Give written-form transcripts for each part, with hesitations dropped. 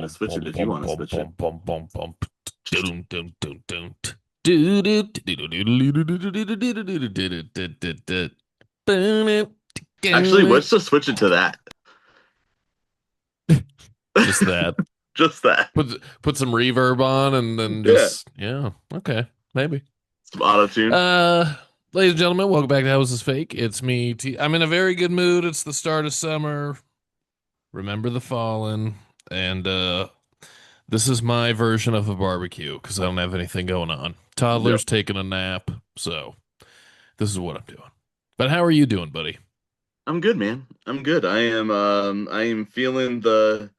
to switch it if you want to switch it. Actually, let's just switch it to that. Just that. Just that. Put some reverb on and then Yeah. just yeah, okay, maybe. Some auto tune. Uh Ladies and gentlemen, welcome back to How Is This Fake? It's me, I'm in a very good mood. It's the start of summer. Remember the fallen. And this is my version of a barbecue because I don't have anything going on. Yep. Toddler's taking a nap, so this is what I'm doing. But how are you doing, buddy? I'm good, man. I'm good. I am feeling the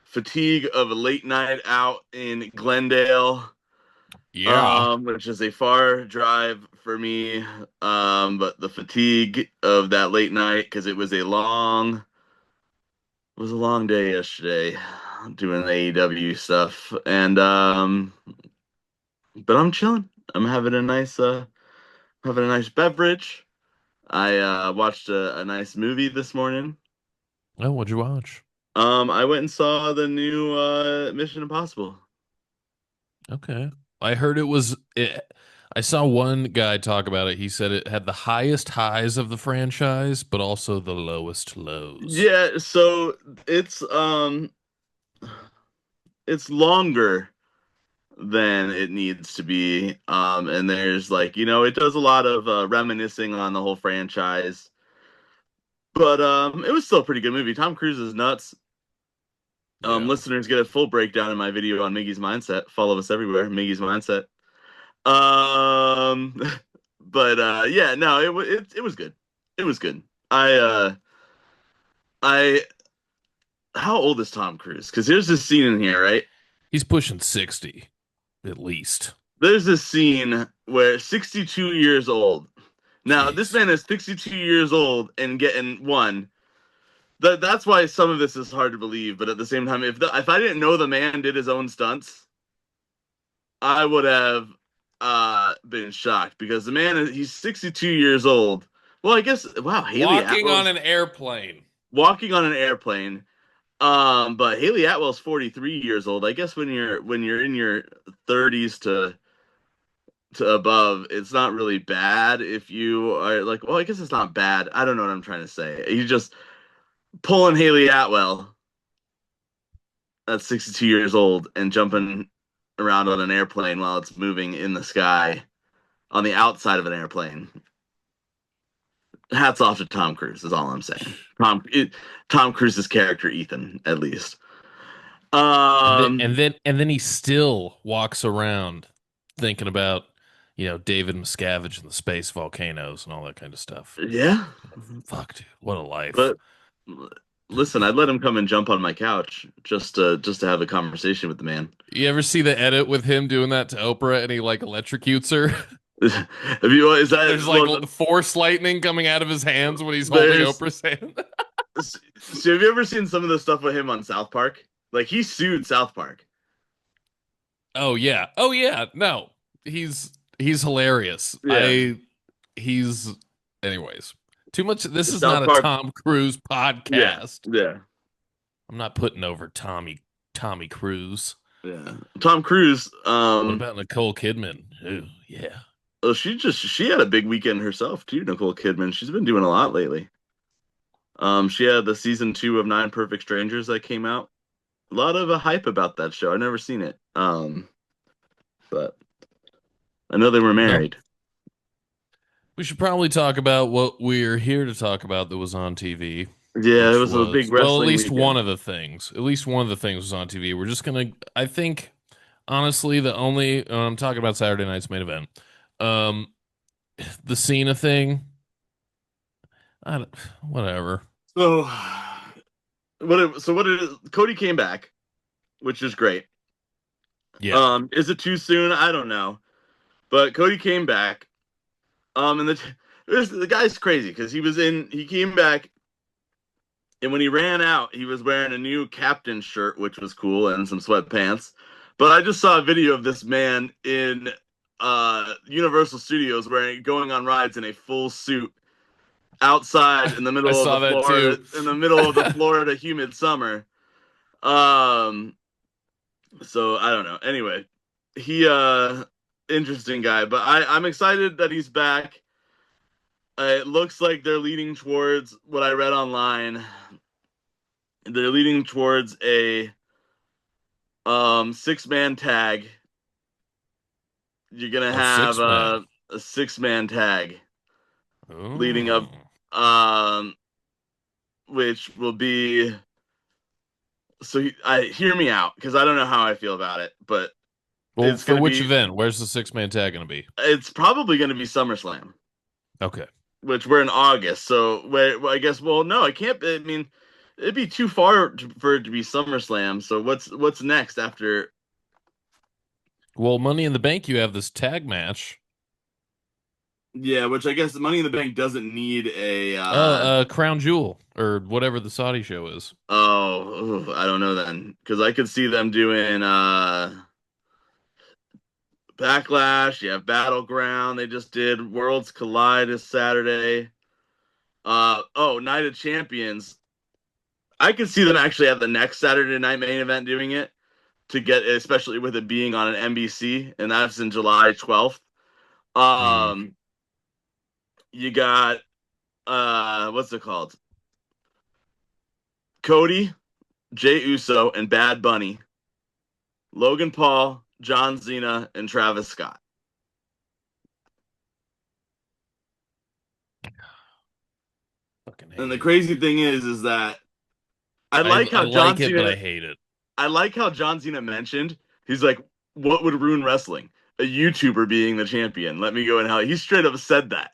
fatigue of a late night out in Glendale, Yeah. which is a far drive for me. But the fatigue of that late night because it was a long day yesterday doing AEW stuff. And but I'm chilling. I'm having a nice beverage. I watched a nice movie this morning. Oh, what'd you watch? I went and saw the new Mission Impossible. Okay. I heard I saw one guy talk about it. He said it had the highest highs of the franchise, but also the lowest lows. Yeah, so it's um it's longer than it needs to be. And there's it does a lot of reminiscing on the whole franchise. But it was still a pretty good movie. Tom Cruise is nuts. Yeah. Listeners get a full breakdown in my video on Miggy's Mindset. Follow us everywhere, Miggy's Mindset. Um, but yeah, no, it was good. It was good. I how old is Tom Cruise? Because here's this scene in here, right? He's pushing 60 at least. There's this scene where 62 years old. Now, this Jeez. man is 62 years old and getting one. That's why some of this is hard to believe. But at the same time, if I didn't know the man did his own stunts, I would have been shocked because he's 62 years old. Well, I guess wow, Haley Walking on Atwell's an airplane. walking on an airplane. But Haley Atwell's 43 years old. I guess when you're in your 30s to above, it's not really bad if you are like, well, I guess it's not bad. I don't know what I'm trying to say. You just pulling Haley Atwell at 62 years old and jumping around on an airplane while it's moving in the sky on the outside of an airplane. Hats off to Tom Cruise is all I'm saying. Tom Cruise's character Ethan, at least. Um, And then he still walks around thinking about, David Miscavige and the space volcanoes and all that kind of stuff. yeah, Fuck, dude, what a life. but listen, I'd let him come and jump on my couch just to have a conversation with the man. You ever see the edit with him doing that to Oprah and he like electrocutes her? Have you is that There's like well, force lightning coming out of his hands when he's holding there's Oprah's hand. so have you ever seen some of the stuff with him on South Park? Like he sued South Park. Oh yeah. Oh yeah. No. He's hilarious. Yeah, I he's anyways. Too much this is South not a Park. Tom Cruise Yeah, podcast. yeah, I'm not putting over Tommy Cruise. yeah. Tom Cruise. What about Nicole Kidman? Ooh, yeah. Oh, she had a big weekend herself too. Nicole Kidman. She's been doing a lot lately. She had the season 2 of Nine Perfect Strangers that came out. A lot of hype about that show. I've never seen it. But I know they were Well, married. we should probably talk about what we're here to talk about that was on TV, Yeah, it which was a big was, well, at wrestling least one weekend. of the things. At least one of the things was on TV. We're just gonna, I think, honestly, the only, I'm talking about Saturday night's main event. Um, the Cena thing, I don't, whatever. So what it is, Cody came back, which is great. Yeah. Is it too soon? I don't know. But Cody came back. And the guy's crazy because he came back and when he ran out, he was wearing a new captain shirt, which was cool, and some sweatpants. But I just saw a video of this man in Universal Studios going on rides in a full suit outside in the I middle of the saw that Florida too. humid summer. Um So I don't know. Anyway, he interesting guy, but I'm excited that he's back. It looks like they're leading towards what I read online. They're leading towards a 6-man tag. You're gonna A have 6 man. a 6-man tag leading up, Oh. um, which will be so. I hear me out because I don't know how I feel about it, but Well, it's for gonna which be event? Where's the 6 man tag gonna be? it's probably gonna be SummerSlam, Okay. which we're in August. So well, I guess no, I can't. I mean, it'd be too far for it to be SummerSlam. So what's next after? Well, Money in the Bank, you have this tag match. Yeah, which I guess Money in the Bank doesn't need a Crown Jewel or whatever the Saudi show is. I don't know then because I could see them doing Backlash, you have Battleground, they just did Worlds Collide this Saturday. Night of Champions. I could see them actually at the next Saturday night main event doing it to get especially with it being on an NBC and that's in July 12th. Hmm. Um you got what's it called? Cody, Jay Uso, and Bad Bunny, Logan Paul, John Cena, and Travis Scott. Fucking And hate the it. crazy thing is that I I like I how John like it, but Cena I hate it. I like how John Cena mentioned he's like, what would ruin wrestling? A YouTuber being the champion. Let me go and how he straight up said that.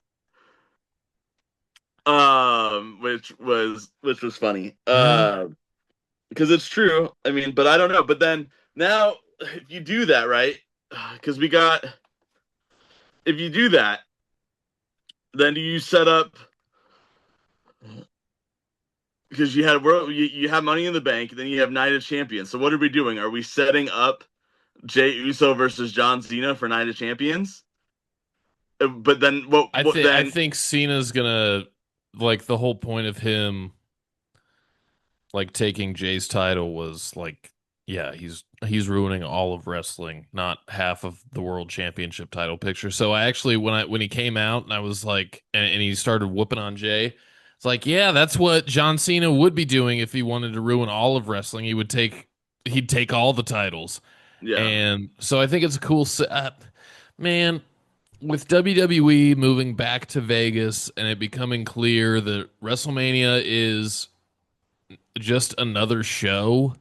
Which was funny. Yeah. Because it's true. I mean, but I don't know. But then now if you do that, right? Because we got if you do that, then do you set up because you have money in the bank, then you have Night of Champions. So what are we doing? Are we setting up Jay Uso versus John Cena for Night of Champions? But then what I then think Cena's gonna like the whole point of him like taking Jay's title was like yeah, he's ruining all of wrestling, not half of the world championship title picture. So I actually when he came out and I was like and he started whooping on Jay, it's like, yeah, that's what John Cena would be doing if he wanted to ruin all of wrestling. He'd take all the titles. yeah. And so I think it's a cool man, with WWE moving back to Vegas and it becoming clear that WrestleMania is just another show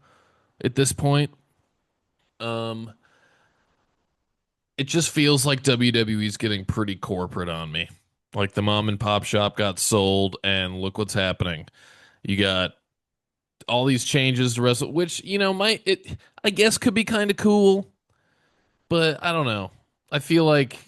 at this point. Um, it just feels like WWE's getting pretty corporate on me. Like the mom and pop shop got sold, and look what's happening. You got all these changes to wrestle, which might it I guess could be kind of cool, but I don't know. I feel like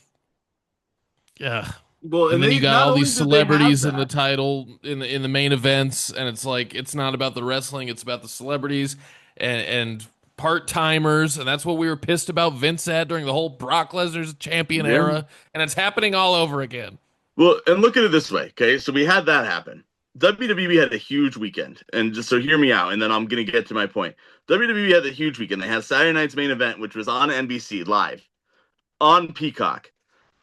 yeah. Well, And and then you they got not all only these did they have celebrities in the that, title in the main events, and it's like it's not about the wrestling, it's about the celebrities and part timers, and that's what we were pissed about Vince at during the whole Brock Lesnar's champion yeah. era, and it's happening all over again. Well, and look at it this way, okay? So we had that happen. WWE had a huge weekend, and just so hear me out, and then I'm gonna get to my point. WWE had a huge weekend. They had Saturday night's main event, which was on NBC live on Peacock.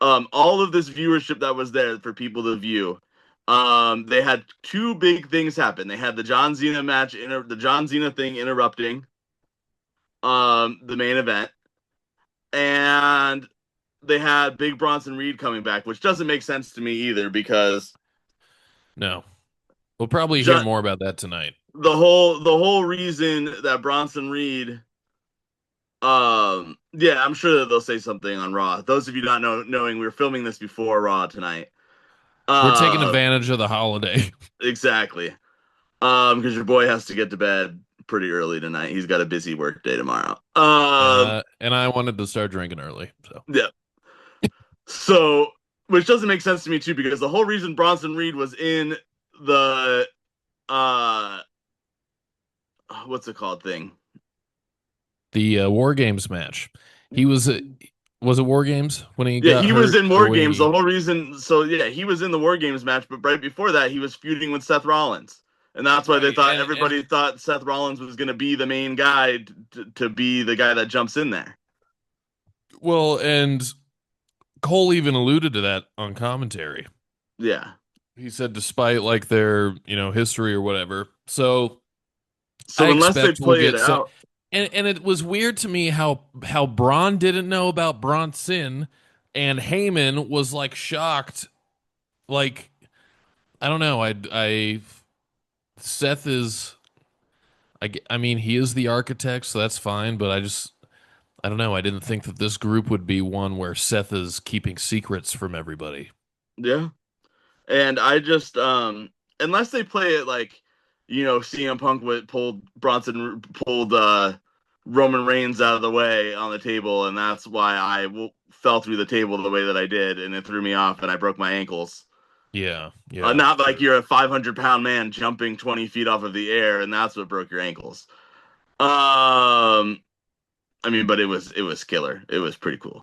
All of this viewership that was there for people to view. They had two big things happen. They had the John Cena match, the John Cena thing interrupting the main event, and they had Big Bronson Reed coming back, which doesn't make sense to me either because No, we'll probably hear ju- more about that tonight. the whole reason that Bronson Reed yeah, I'm sure that they'll say something on Raw. Those of you not knowing we're filming this before Raw tonight. We're taking Uh advantage of the holiday. exactly. Because your boy has to get to bed pretty early tonight. He's got a busy work day tomorrow. And I wanted to start drinking early, so Yeah. So, which doesn't make sense to me too, because the whole reason Bronson Reed was in the uh, what's it called thing? the War Games match. He was it War Games when he Yeah, got he was hurt in or War when Games. The he whole reason, so yeah, he was in the War Games match, but right before that, he was feuding with Seth Rollins. And that's why they Right. thought And everybody thought Seth Rollins was going to be the main guy to be the guy that jumps in there. well, and Cole even alluded to that on commentary. Yeah. He said despite like their, history or whatever. So I So unless they expect we'll play it get so out, and it was weird to me how Braun didn't know about Bronson and Heyman was like shocked. Like I don't know. I Seth is I mean he is the architect, so that's fine, but I don't know. I didn't think that this group would be one where Seth is keeping secrets from everybody. yeah. And I just unless they play it like CM Punk pulled Bronson pulled Roman Reigns out of the way on the table, and that's why fell through the table the way that I did, and it threw me off, and I broke my ankles. Yeah, yeah, Not like sure. you're a 500-pound man jumping 20 feet off of the air, and that's what broke your ankles. Um, I mean, but it was killer. It was pretty cool.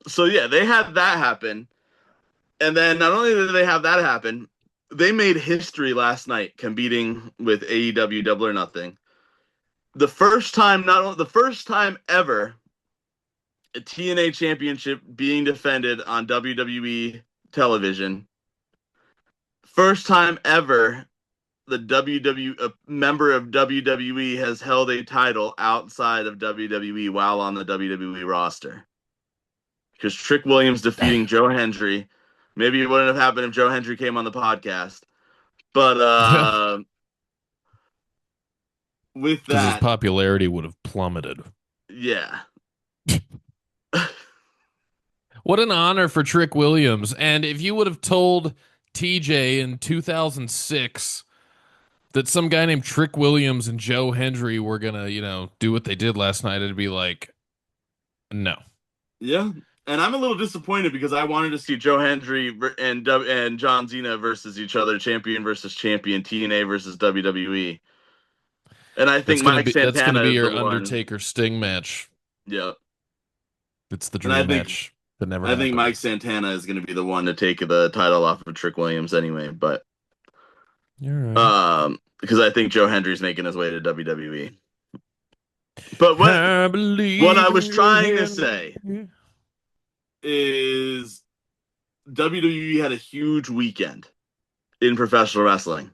So yeah, they had that happen. And then not only did they have that happen, they made history last night competing with AEW Double or Nothing. The first time ever a TNA championship being defended on WWE television. First time ever the a member of WWE has held a title outside of WWE while on the WWE roster. Because Trick Williams defeating Joe Hendry. Maybe it wouldn't have happened if Joe Hendry came on the podcast. But Yeah, with because his that, popularity would have plummeted. yeah. What an honor for Trick Williams. And if you would have told TJ in 2006 that some guy named Trick Williams and Joe Hendry were going to, do what they did last night, it'd be like, no. Yeah. And I'm a little disappointed because I wanted to see Joe Hendry and John Cena versus each other, champion versus champion, TNA versus WWE. And I think Mike That's going to Santana be is the your one. Undertaker Sting match. Yeah. It's the And I dream think match that never I think happened. Mike Santana is going to be the one to take the title off of Trick Williams anyway, but You're right. because I think Joe Hendry's making his way to WWE. But I what I believe was in you, trying to say Henry. is WWE had a huge weekend in professional wrestling.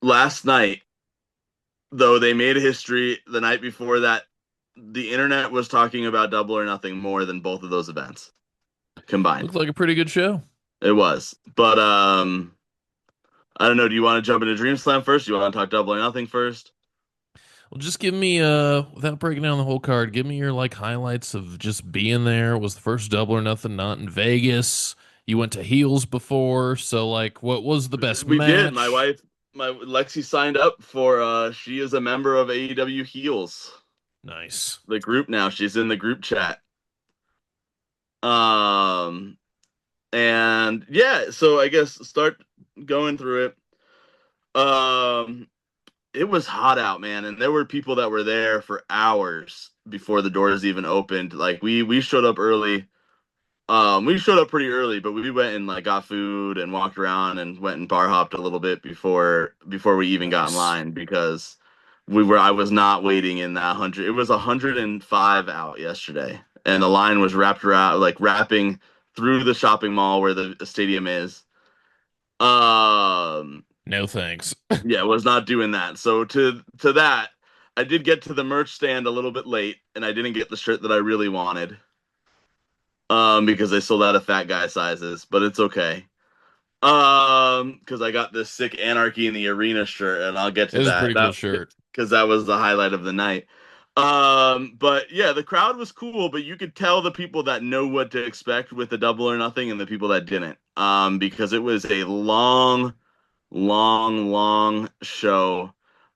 Last night, though, they made history. The night before that, the internet was talking about Double or Nothing more than both of those events combined. Looked like a pretty good show. It was. But I don't know, do you want to jump into Dream Slam first? Do you want to talk Double or Nothing first? Well, just give me without breaking down the whole card, give me your like highlights of just being there. It was the first Double or Nothing not in Vegas. You went to Heels before, so like what was the best We did. match? My Lexi signed up for she is a member of AEW Heels, Nice. the group now. She's in the group chat. Um and yeah, so I guess start going through it. It was hot out, man, and there were people that were there for hours before the doors even opened. Like we showed up early. We showed up pretty early, but we went and like got food and walked around and went and bar hopped a little bit before we even got in Nice. line because I was not waiting in that 100. It was 105 out yesterday, and the line was wrapped around like wrapping through the shopping mall where the stadium is. Um, No thanks. yeah, was not doing that. So to that, I did get to the merch stand a little bit late, and I didn't get the shirt that I really wanted. Because they sold out of fat guy sizes, but it's okay. Because I got this sick Anarchy in the Arena shirt, and I'll get It to was a that. pretty cool shirt. Because that was the highlight of the night. But yeah, the crowd was cool, but you could tell the people that know what to expect with the Double or Nothing and the people that didn't. Because it was a long, long, long show.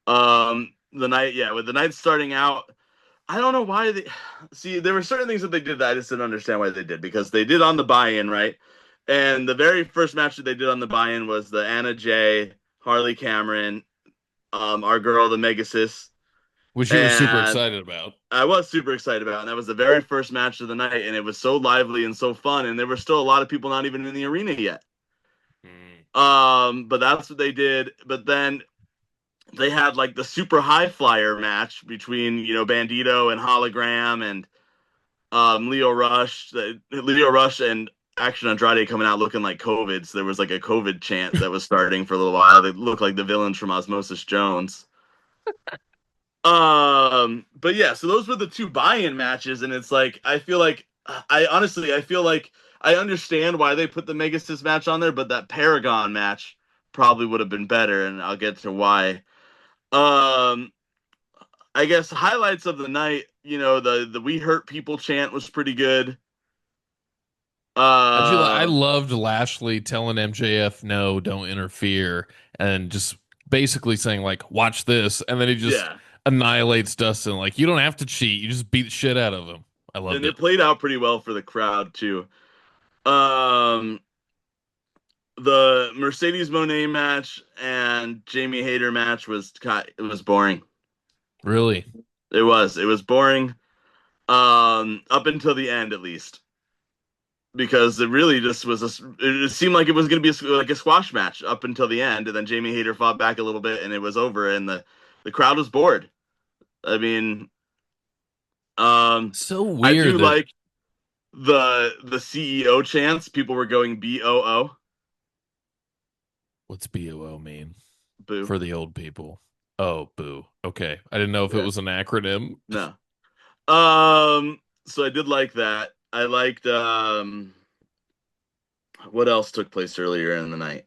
The night, yeah, with the night starting out. I don't know why they see there were certain things that they did that I just didn't understand why they did because they did on the buy-in, right? And the very first match that they did on the buy-in was the Anna Jay, Harley Cameron, our girl, the Megasis, Which you were super and excited about. I was super excited about. And that was the very first match of the night, and it was so lively and so fun. And there were still a lot of people not even in the arena yet. But that's what they did. But then they had like the super high flyer match between Bandito and Hologram and Leo Rush. Leo Rush and Action Andrade coming out looking like COVID. So there was like a COVID chant that was starting for a little while. They looked like the villains from Osmosis Jones. But yeah, so those were the two buy-in matches, and it's like I feel like I understand why they put the Megasys match on there, but that Paragon match probably would have been better, and I'll get to why. Um, I guess highlights of the night, the "We Hurt People" chant was pretty good. I Uh, loved Lashley telling MJF no, don't interfere, and just basically saying like, watch this, and then he just yeah, annihilates Dustin. Like, you don't have to cheat, you just beat the shit out of him. I loved and it. it played out pretty well for the crowd too. Um, the Mercedes Monet match and Jamie Hayter match it was boring. Really. It was boring. Up until the end at least, because it really just was it seemed like it was going to be like a squash match up until the end, and then Jamie Hayter fought back a little bit, and it was over, and the crowd was bored. I mean, So I do weird that like the CEO chants. People were going BOO, what's BOO mean boo. for the old people? Oh, boo. Okay. I didn't know if it Yeah, was an acronym. no. So I did like that. I liked what else took place earlier in the night?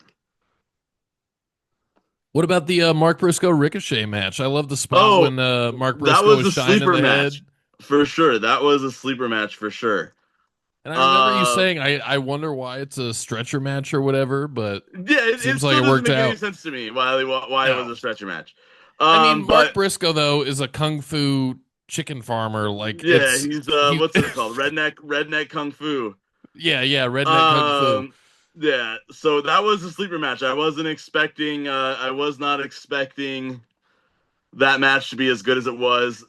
What about the Mark Briscoe Ricochet match? I love the spot Oh, when Mark that Briscoe was was a shining sleeper the head. match for sure. That was a sleeper match for sure. And I remember you Uh, saying, I wonder why it's a stretcher match or whatever, but yeah, it seems like still it doesn't worked make any out. sense to me why it was No. a stretcher match. I mean, Mark But Briscoe, though, is a kung fu chicken farmer. Like, yeah, he's he, what's it called? Redneck Kung Fu. yeah, redneck kung fu. Um, yeah, so that was a sleeper match. I was not expecting that match to be as good as it was.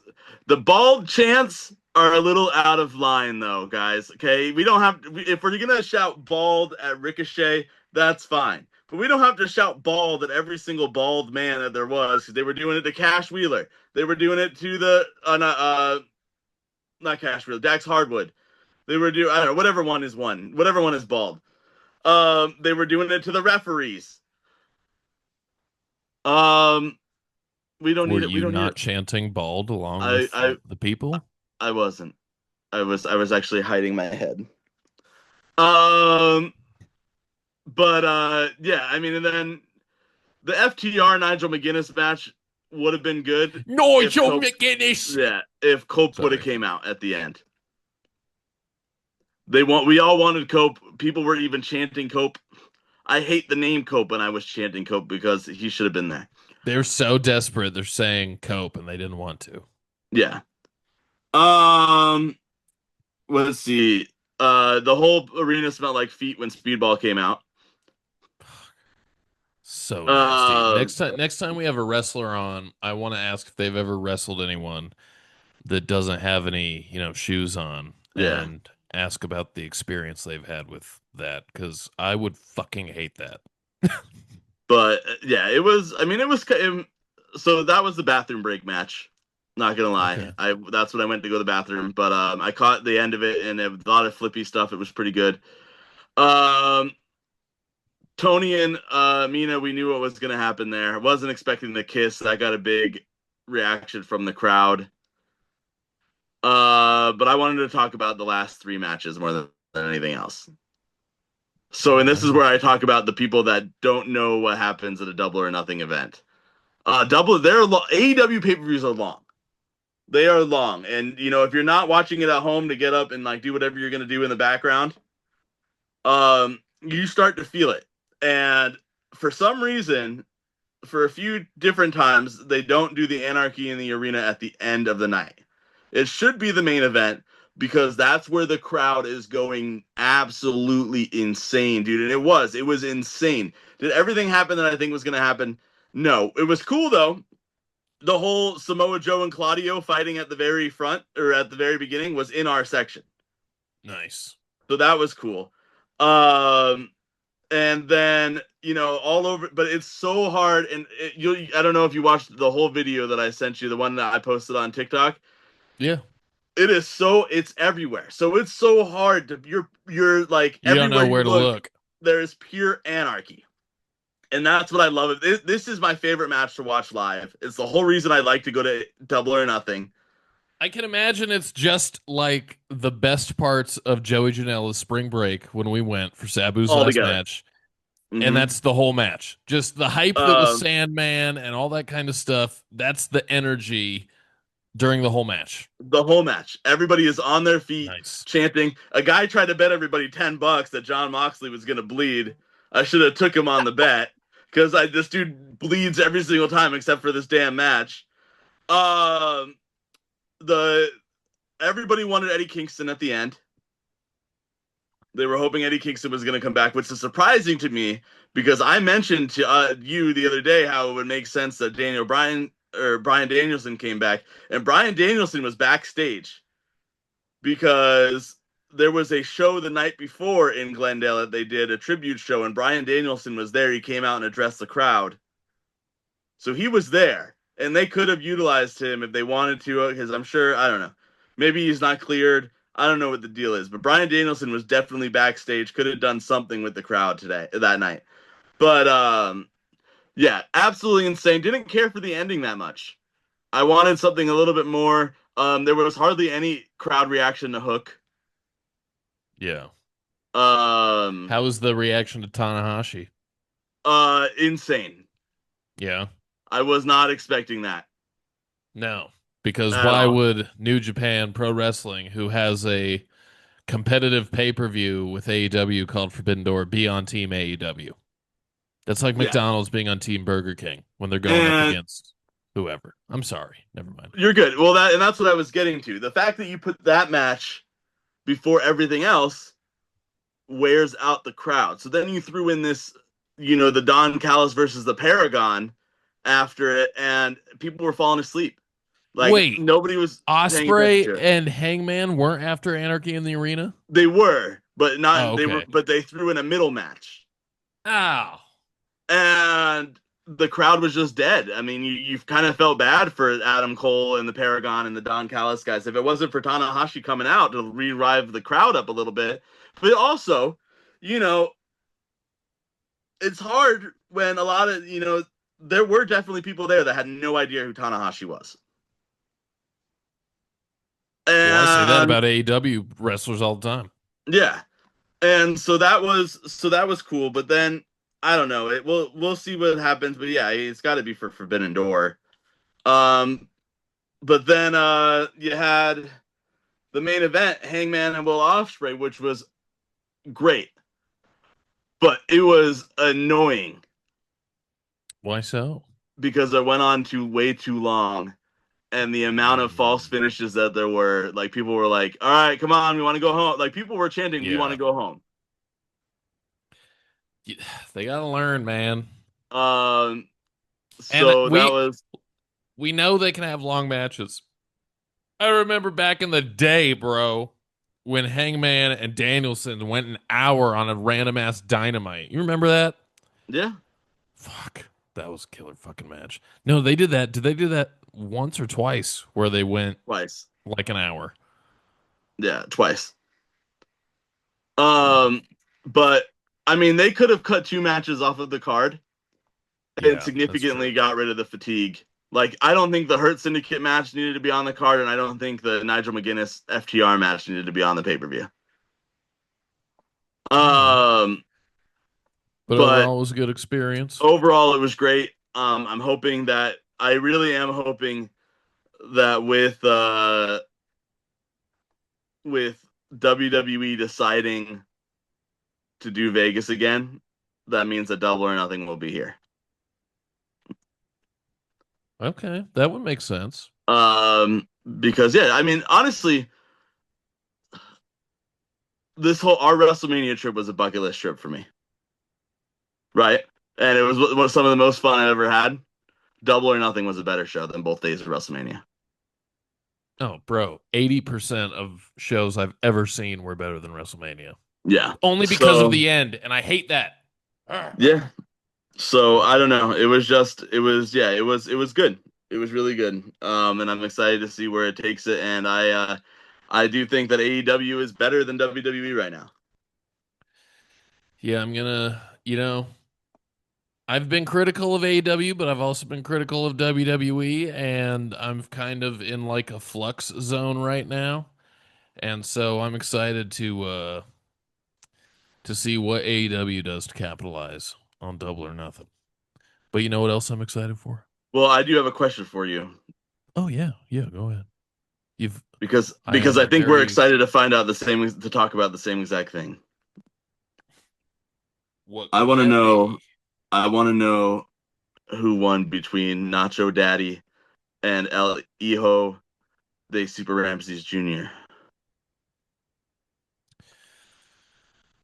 The bald chants are a little out of line, though, guys. Okay, we don't have if we're gonna shout bald at Ricochet, that's fine. But we don't have to shout bald at every single bald man that there was, because they were doing it to Cash Wheeler. They were doing it to the not Cash Wheeler, Dax Hardwood. They were doing I don't know whatever one is bald. They were doing it to the referees. Um, we don't Were need it. We you don't need not it. chanting bald along I with I the people? I wasn't. I was actually hiding my head. Um, but yeah, I mean, and then the FTR Nigel McGuinness match would have been good if Nigel Cope, McGuinness. yeah, if Cope would have Sorry. came out at the end. We all wanted Cope. People were even chanting Cope. I hate the name Cope, and I was chanting Cope because he should have been there. They're so desperate. They're saying cope and they didn't want to. Yeah. Um, let's see. The whole arena smelled like feet when Speedball came out. So nasty. Um, Next time we have a wrestler on, I want to ask if they've ever wrestled anyone that doesn't have any, shoes on yeah. and ask about the experience they've had with that cuz I would fucking hate that. But yeah, it was. I mean, it was. So that was the bathroom break match. Not gonna lie, Okay. that's when I went to go to the bathroom. But I caught the end of it, and a lot of flippy stuff. It was pretty good. Um, Tony and Mina, we knew what was gonna happen there. I wasn't expecting the kiss. I got a big reaction from the crowd. But I wanted to talk about the last three matches more than anything else. So, and this is Okay. where I talk about the people that don't know what happens at a Double or Nothing event. AEW pay-per-views are long. They are long, and if you're not watching it at home to get up and like do whatever you're gonna do in the background, you start to feel it. And for some reason, for a few different times, they don't do the Anarchy in the Arena at the end of the night. It should be the main event, because that's where the crowd is going absolutely insane, dude. And it was insane. Did everything happen that I think was gonna happen? No. It was cool though. The whole Samoa Joe and Claudio fighting at the very front or at the very beginning was in our section. Nice. So that was cool. Um and then all over, but it's so hard. And I don't know if you watched the whole video that I sent you, the one that I posted on TikTok. Yeah. It's everywhere, so it's so hard to you're like You don't everywhere know you where to look look. there is pure anarchy. And that's what I love. This is my favorite match to watch live. It's the whole reason I like to go to Double or Nothing. I can imagine it's just like the best parts of Joey Janela's spring break when we went for Sabu's All last together. match. And Mm-hmm. that's the whole match. Just the hype that was Um, Sandman and all that kind of stuff. That's the energy during the whole match. the whole match. Everybody is on their feet Nice. chanting. A guy tried to bet everybody $10 that John Moxley was gonna bleed. I should have took him on the bet because I this dude bleeds every single time except for this damn match. Um, the Everybody wanted Eddie Kingston at the end. They were hoping Eddie Kingston was going to come back, which is surprising to me because I mentioned to you the other day how it would make sense that Daniel Bryan or Brian Danielson came back, and Brian Danielson was backstage because there was a show the night before in Glendale that they did a tribute show, and Brian Danielson was there. He came out and addressed the crowd, so he was there, and they could have utilized him if they wanted to, because I'm sure I don't know, maybe he's not cleared. I don't know what the deal is, but Brian Danielson was definitely backstage. Could have done something with the crowd that night. But yeah, absolutely insane. Didn't care for the ending that much. I wanted something a little bit more. There was hardly any crowd reaction to Hook. Yeah. Um, How was the reaction to Tanahashi? Insane. Yeah. I was not expecting that No. Because at why all. would New Japan Pro Wrestling, who has a competitive pay-per-view with AEW called Forbidden Door, be on Team AEW? That's like Yeah, McDonald's being on Team Burger King when they're going up and against whoever. I'm sorry. Never mind. you're good. Well, that's what I was getting to. The fact that you put that match before everything else wears out the crowd. So then you threw in this, the Don Callis versus the Paragon after it, and people were falling asleep. Like Wait, nobody was paying attention Osprey to it. and Hangman weren't after Anarchy in the Arena? They were, but Oh, not they were, okay. but they threw in a middle match, Ow. and the crowd was just dead. I mean, you've kind of felt bad for Adam Cole and the Paragon and the Don Callis guys. If it wasn't for Tanahashi coming out to revive the crowd up a little bit, but also, you know, it's hard when a lot of there were definitely people there that had no idea who Tanahashi was, Well, I say that and about AEW wrestlers all the time. yeah, and so that was cool. But then I don't know. We'll see what happens. But yeah, it's got to be for Forbidden Door. Um, but then you had the main event, Hangman and Will Ospreay, which was great, but it was annoying Why so? because it went on to way too long. And the amount of false Mm, finishes that there were, like people were like, "All right, come on, we want to go home." Like people were chanting, "We want to yeah. go home." Y- They gotta learn, man. Um, And so that was we know they can have long matches. I remember back in the day, bro, when Hangman and Danielson went an hour on a random ass dynamite. You remember that? yeah, Fuck. That was a killer fucking match. No, they did that. Did they do that once or twice where they went twice, like an hour? yeah, twice. Mm. Um, but I mean, they could have cut two matches off of the card and Yeah, that's significantly true. got rid of the fatigue. Like, I don't think the Hurt Syndicate match needed to be on the card, and I don't think the Nigel McGuinness FTR match needed to be on the pay per view. All right. Um, But but overall, it was a good experience. overall, it was great. I'm hoping that I really am hoping that with WWE deciding to do Vegas again, that means that Double or Nothing will be here. Okay, that would make sense. Because yeah, I mean, honestly, this whole our WrestleMania trip was a bucket list trip for me, right? And it was some of the most fun I ever had. Double or Nothing was a better show than both days of WrestleMania. Oh, bro, 80% of shows I've ever seen were better than WrestleMania. Yeah. Only because of So the end, and I hate that. Yeah. So I don't know. It was good. It was really good. And I'm excited to see where it takes it. And I do think that AEW is better than WWE right now. Yeah, I'm gonna, I've been critical of AEW, but I've also been critical of WWE, and I'm kind of in like a flux zone right now. And so I'm excited to see what AEW does to capitalize on Double or Nothing. But you know what else I'm excited for? Well, I do have a question for you Oh yeah, yeah, go ahead. You've I because I am think we're very excited to find out the same to talk about the same exact thing. What I could want to that know be? I want to know who won between Nacho Daddy and El Hijo de Super Ramses Jr.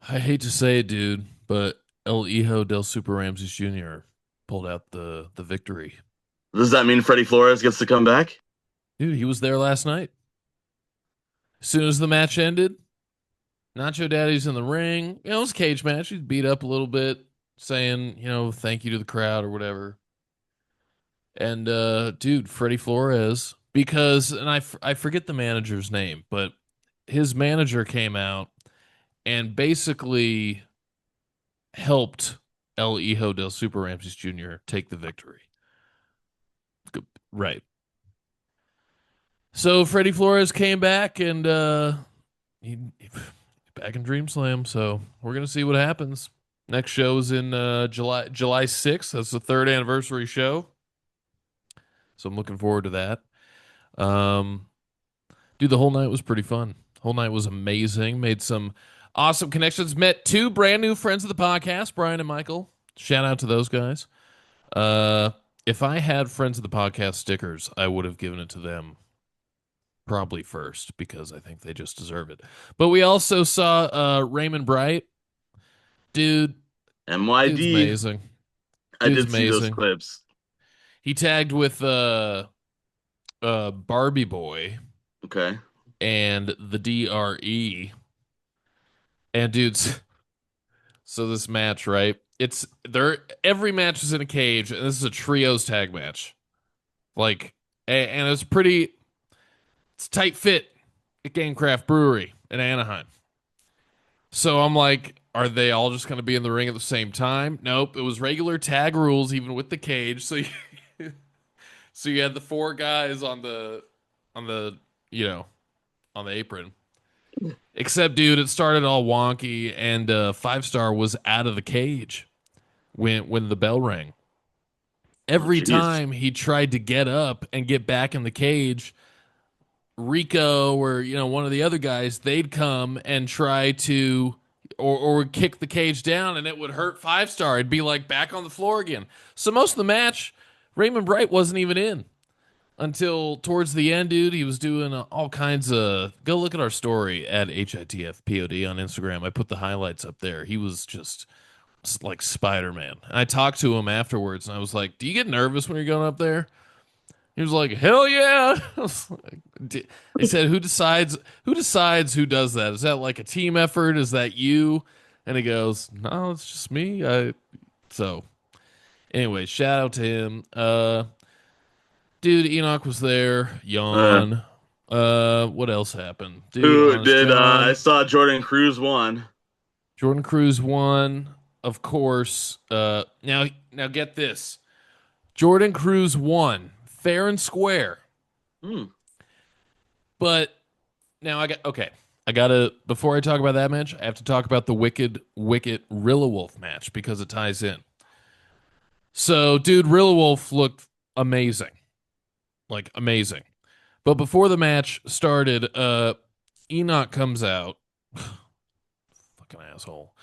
I hate to say it, dude, but El Hijo del Super Ramses Jr. pulled out the victory. Does that mean Freddie Flores gets to come back? Dude, he was there last night. As soon as the match ended, Nacho Daddy's in the ring. You know, it was a cage match. He's beat up a little bit, saying, thank you to the crowd or whatever. And dude, Freddie Flores, because and I forget the manager's name, but his manager came out and basically helped El Hijo del Super Ramses Jr. take the victory. Right. So Freddie Flores came back and he back in DreamSlam. So we're gonna see what happens. Next show is in July 6th. That's the third anniversary show. So I'm looking forward to that. Um, dude, the whole night was pretty fun. Whole night was amazing. Made some awesome connections. Met two brand new friends of the podcast, Brian and Michael. Shout out to those guys. Uh, if I had friends of the podcast stickers, I would have given it to them probably first because I think they just deserve it. But we also saw Raymond Bright. Dude, dude's MYD. amazing. I Dude's did see those amazing. clips. He tagged with Barbie Boy Okay. and the DRE. And dudes, so this match, right? It's there. Every match is in a cage, and this is a trios tag match. Like, and it's pretty. It's tight fit at Gamecraft Brewery in Anaheim. So I'm like, are they all just going to be in the ring at the same time? Nope. It was regular tag rules, even with the cage. So, so you had the four guys on the, you know, on the apron. Except, dude, it started all wonky, and Five Star was out of the cage when the bell rang. Oh, Every jeez. time he tried to get up and get back in the cage, Rico or one of the other guys, they'd come and try to or kick the cage down, and it would hurt Five Star. It'd be like back on the floor again. So most of the match, Raymond Bright wasn't even in until towards the end, dude. He was doing all kinds of. Go look at our story at HITFPOD on Instagram. I put the highlights up there. He was just like Spider Man. I talked to him afterwards, and I was like, "Do you get nervous when you're going up there?" He was like, "Hell yeah!" They said, "Who decides who does that? Is that like a team effort? Is that you?" And he goes, "No, it's just me." So anyway, shout out to him. Dude, Enoch was there. Uh, Yawn. What else happened? Dude, who Honest did I John, saw Jordan Cruz won. Jordan Cruz won, of course. Now get this. Jordan Cruz won fair and square. Hmm. But now I got okay. I gotta before I talk about that match, I have to talk about the Wicked Rilla Wolf match because it ties in. So, dude, Rilla Wolf looked amazing, like amazing. But before the match started, Enoch comes out, fucking asshole,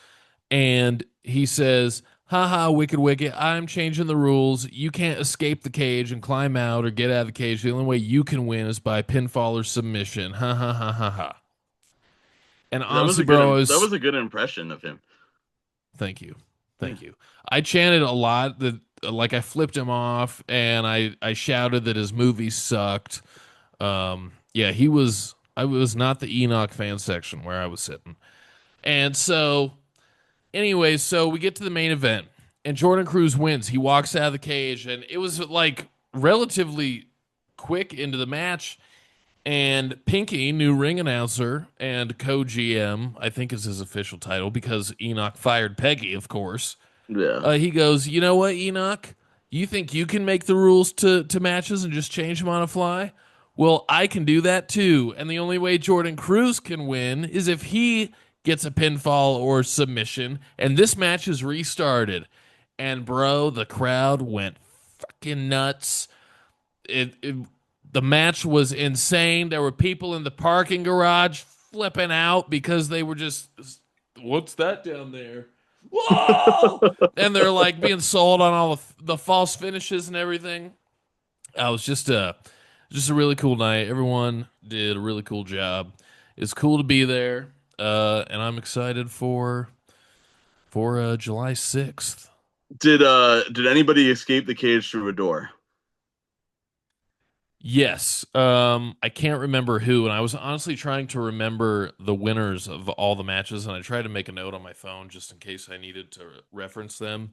and he says, "Haha, Wicked, I'm changing the rules. You can't escape the cage and climb out or get out of the cage. The only way you can win is by pinfall or submission. Ha ha ha ha ha." And honestly, bro, I That was was a good impression of him. thank you. Yeah. Thank you. I chanted a lot that like I flipped him off and I shouted that his movie sucked. Yeah, I was not the Enoch fan section where I was sitting. And so Anyways, so we get to the main event, and Jordan Cruz wins. He walks out of the cage, and it was like relatively quick into the match. And Pinky, new ring announcer and co GM, I think is his official title because Enoch fired Peggy, of course. Yeah. He goes, "You know what, Enoch? You think you can make the rules to matches and just change them on a fly? Well, I can do that too. And the only way Jordan Cruz can win is if he gets a pinfall or submission, and this match is restarted." And bro, the crowd went fucking nuts. It the match was insane. There were people in the parking garage flipping out because they were just, what's that down there? Whoa! And they're like being sold on all the false finishes and everything. It was just a really cool night. Everyone did a really cool job. It's cool to be there, and I'm excited for July 6th. Did anybody escape the cage through a door? Yes. I can't remember who, and I was honestly trying to remember the winners of all the matches, and I tried to make a note on my phone just in case I needed to reference them.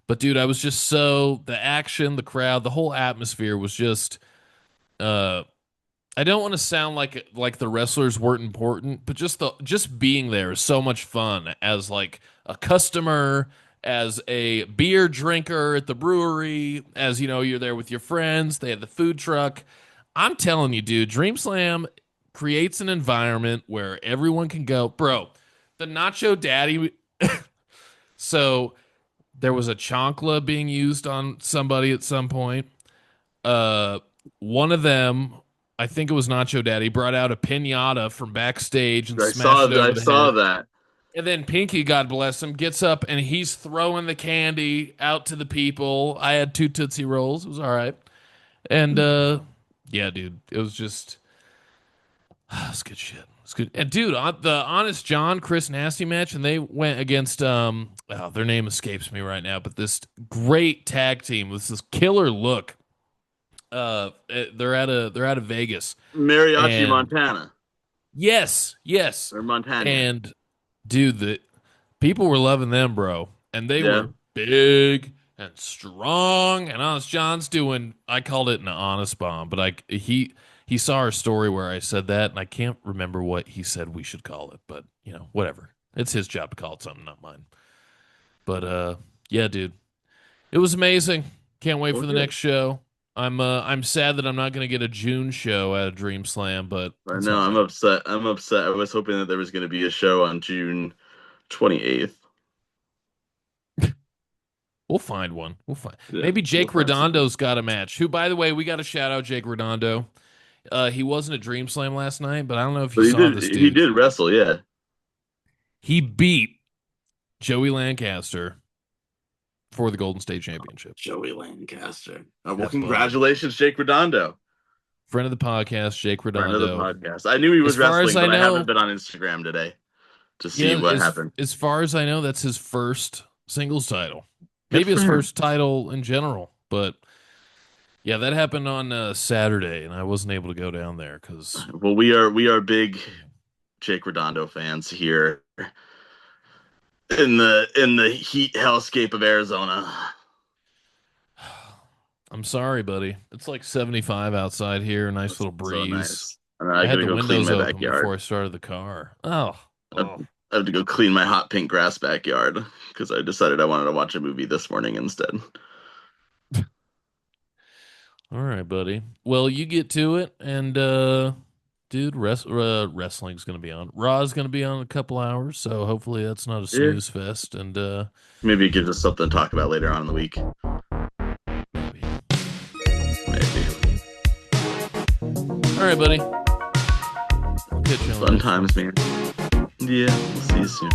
But dude, I was just the action, the crowd, the whole atmosphere was just uh I don't want to sound like the wrestlers weren't important, but just being there is so much fun as like a customer, as a beer drinker at the brewery, as you know, you're there with your friends, they had the food truck. I'm telling you, dude, DreamSlam creates an environment where everyone can go. Bro, the Nacho Daddy so there was a chancla being used on somebody at some point. Uh, one of them, I think it was Nacho Daddy, brought out a pinata from backstage and smashed it over I the saw head. that. And then Pinky, God bless him, gets up and he's throwing the candy out to the people. I had two Tootsie Rolls. It was all right. And yeah, dude, it was just it's good shit. It's good. And dude, the Honest John Chris Nasty match, and they went against their name escapes me right now, but this great tag team with this killer look. They're out of Vegas, Mariachi and Montana yes, or Montana. and dude, the people were loving them, bro, and they Yeah. were big and strong. And Honest John's doing, I called it an honest bomb, but he saw our story where I said that, and I can't remember what he said we should call it, but you know, whatever. It's his job to call it something, not mine. But yeah, dude, it was amazing. Can't wait Well, for the good. next show. I'm sad that I'm not going to get a June show at a Dream Slam, but I it's know. all I'm right. upset. I'm upset. I was hoping that there was going to be a show on June 28th. We'll find one. We'll find. Yeah, Maybe we'll Jake find something. Redondo's got a match. Who, by the way, we got to shout out Jake Redondo. He wasn't at Dream Slam last night, but I don't know if you But saw this he dude. did wrestle, yeah. He beat Joey Lancaster for the Golden State Championship. Joey Lancaster. Well, That buddy. congratulations, Jake Redondo, Friend of the podcast, Jake friend of the Redondo. podcast. I knew he As was far as wrestling, I but I haven't know, been on Instagram today to see yeah, what happened. as far as I know, that's his first singles title. Good Maybe for his him. first title in general, but yeah, that happened on Saturday, and I wasn't able to go down there because Well, we are big Jake Redondo fans here in the heat hellscape of Arizona. I'm sorry, buddy. It's like 75 outside here, nice It's little so breeze. nice. And I I had gotta the go clean windows my open before backyard. I started the car. Oh, I oh. I have to go clean my hot pink grass backyard because I decided I wanted to watch a movie this morning instead. All right, buddy. Well, you get to it, and dude, wrestling's gonna be on. Raw's gonna be on in a couple hours, so hopefully that's not a Yeah. snooze fest. And Maybe it gives us something to talk about later on in the week. maybe. Maybe. All right, buddy. I'll catch you on the Fun next one. times, man. Yeah, we'll see you soon.